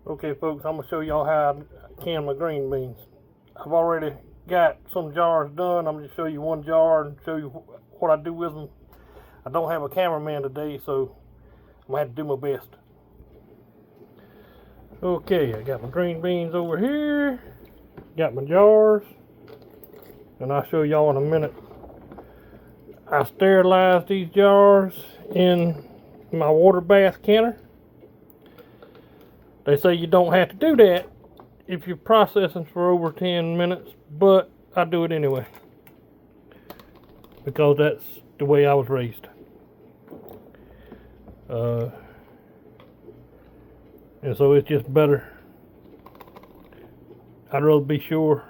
Okay folks, I'm going to show y'all how I can my green beans. I've already got some jars done. I'm going to show you one jar and show you what I do with them. I don't have a cameraman today, so I'm going to have to do my best. Okay, I got my green beans over here. Got my jars. And I'll show y'all in a minute. I sterilized these jars in my water bath canner. They say you don't have to do that if you're processing for over 10 minutes, but I do it anyway because that's the way I was raised. And so it's just better. I'd rather be sure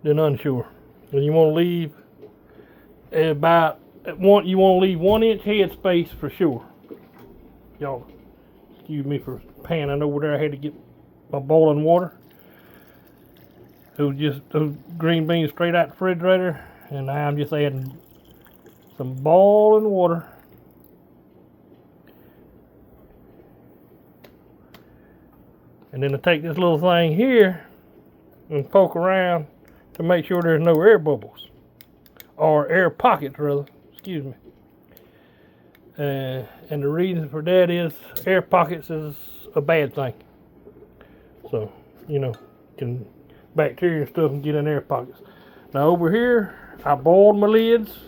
than unsure. And you want to leave about you want to leave 1 inch head space for sure. Y'all excuse me for panning over there. I had to get my boiling water. It was just those green beans straight out the refrigerator, and now I'm just adding some boiling water. And then I take this little thing here and poke around to make sure there's no air bubbles, or air pockets rather, excuse me. And the reason for that is air pockets is a bad thing. So, you know, bacteria and stuff can get in air pockets. Now over here, I boiled my lids.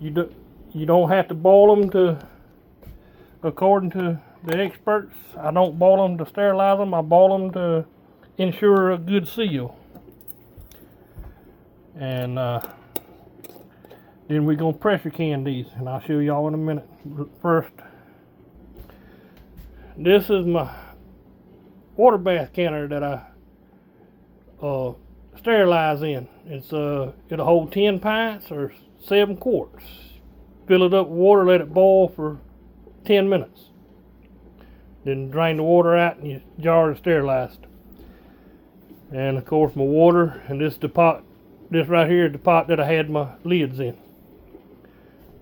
You don't have to boil them to, according to the experts. I don't boil them to sterilize them. I boil them to ensure a good seal. And then we're going to pressure can these, and I'll show y'all in a minute. First, this is my water bath canner that I sterilize in. It'll hold 10 pints or 7 quarts. Fill it up with water, let it boil for 10 minutes. Then drain the water out and your jar is sterilized. And of course my water, and this right here is the pot that I had my lids in.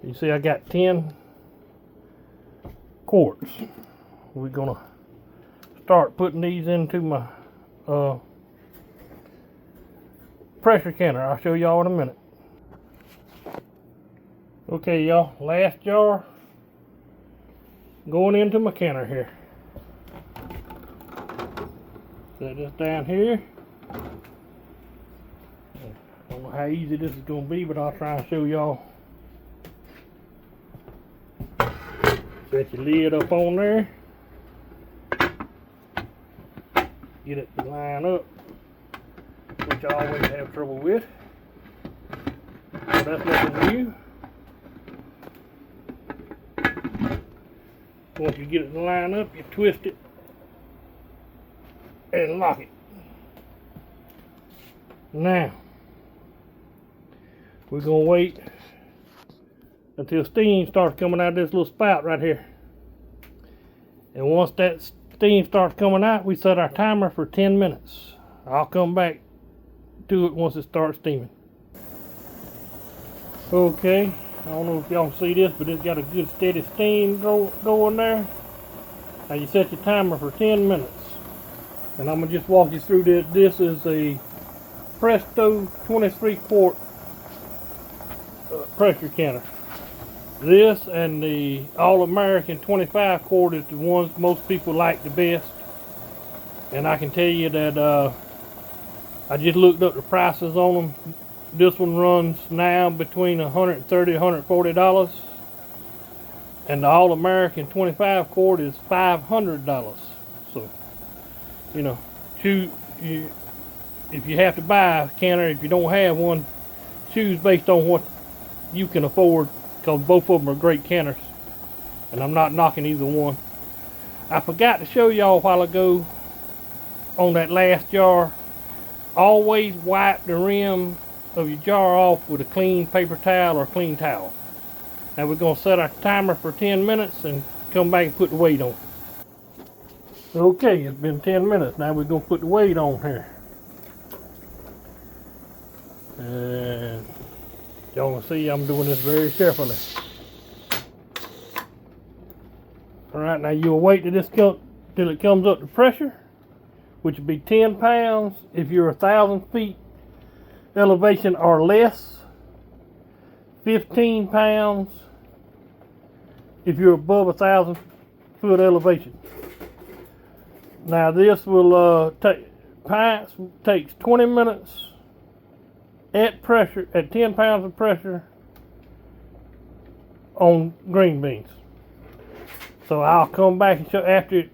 You see I got 10 quarts. We're gonna start putting these into my pressure canner. I'll show y'all in a minute. Okay y'all, last jar going into my canner here. Set this down here. I don't know how easy this is going to be, but I'll try and show y'all. Set your lid up on there. Get it to line up, which I always have trouble with. So that's nothing new. Once you get it to line up, you twist it and lock it. Now, we're going to wait until steam starts coming out of this little spout right here. And once that steam starts coming out, we set our timer for 10 minutes. I'll come back to it once it starts steaming. Okay, I don't know if y'all see this, but it's got a good steady steam going there. Now you set your timer for 10 minutes. And I'm going to just walk you through this. This is a Presto 23 quart pressure canner. This and the All-American 25 quart is the ones most people like the best. And I can tell you that I just looked up the prices on them. This one runs now between $130 and $140. And the All-American 25 quart is $500. So, you know, if you have to buy a canner, if you don't have one, choose based on what you can afford, because both of them are great canners. And I'm not knocking either one. I forgot to show y'all a while ago on that last jar, always wipe the rim of your jar off with a clean paper towel or clean towel. Now we're going to set our timer for 10 minutes and come back and put the weight on. Okay, it's been 10 minutes. Now we're going to put the weight on here. And y'all can see I'm doing this very carefully. Alright, now you'll wait till it comes up to pressure, which would be 10 pounds if you're 1,000 feet elevation or less, 15 pounds if you're above 1,000 foot elevation. Now this will pints takes 20 minutes at pressure, at 10 pounds of pressure on green beans. So I'll come back and show after it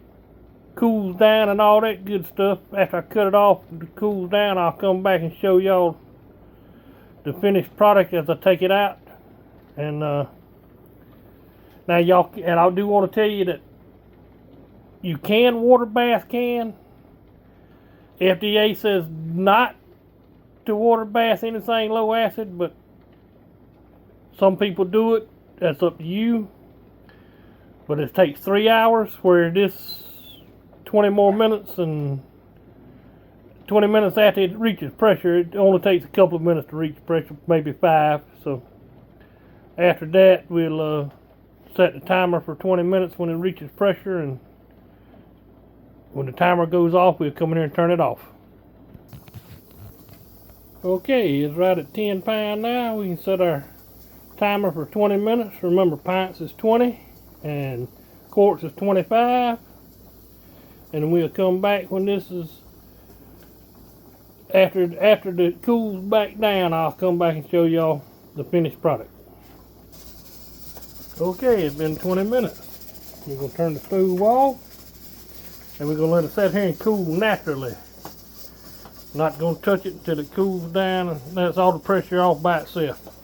cools down and all that good stuff. After I cut it off and it cools down, I'll come back and show y'all the finished product as I take it out. And now y'all, and I do want to tell you that you can water bath can. FDA says not to water bath anything low acid, but some people do it. That's up to you. But it takes 3 hours, where this 20 more minutes, and 20 minutes after it reaches pressure, it only takes a couple of minutes to reach pressure, maybe 5. So after that, we'll set the timer for 20 minutes when it reaches pressure, and when the timer goes off, we'll come in here and turn it off. Okay, it's right at 10 pounds now. We can set our timer for 20 minutes. Remember, pints is 20 and quarts is 25. And we'll come back when this is after it cools back down. I'll come back and show y'all the finished product. Okay, it's been 20 minutes. We're gonna turn the stove off, and we're gonna let it sit here and cool naturally. Not gonna touch it until it cools down and that's all the pressure off by itself.